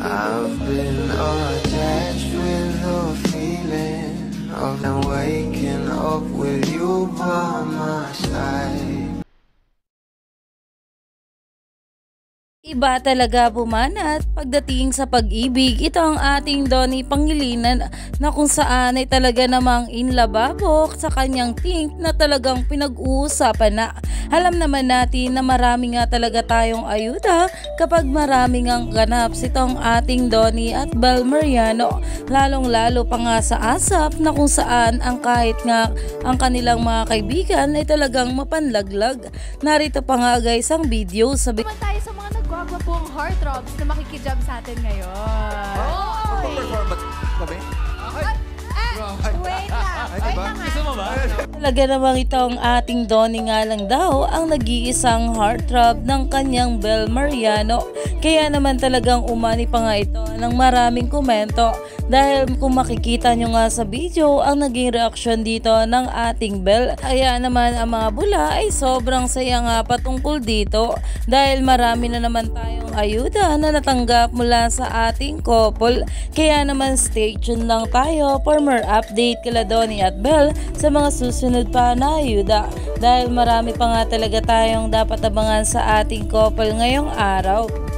I've been attached with the feeling of waking up with you by my side. Iba talaga bumanat pagdating sa pag-ibig. Ito ang ating Donnie Pangilinan na kung saan ay talaga namang inlababok sa kanyang think na talagang pinag-uusapan na. Alam naman natin na marami nga talaga tayong ayuda kapag marami ngang ganap sitong ating Donnie at Bel Mariano. Lalong lalo pa nga sa ASAP na kung saan ang kahit nga ang kanilang mga kaibigan ay talagang mapanlaglag. Narito pa nga guys ang video. Sabi tayo sa mga nagwagwapong heartthrobs na makikijab sa atin ngayon. Magpa-performance kami? Wait lang. Wait lang ha. Gusto mo ba? talaga namang itong ating Donnie nga lang daw ang nag-iisang heartthrob ng kanyang Bel Mariano. Kaya naman talagang umani pa nga ito ng maraming komento dahil kung makikita nyo nga sa video ang naging reaksyon dito ng ating Bel. Kaya naman ang mga bula ay sobrang saya nga patungkol dito dahil marami na naman tayong ayuda na natanggap mula sa ating couple. Kaya naman stay tuned lang tayo for more update kila Donnie at Bel sa mga susunod pa na ayuda dahil marami pa nga talaga tayong dapat abangan sa ating couple ngayong araw.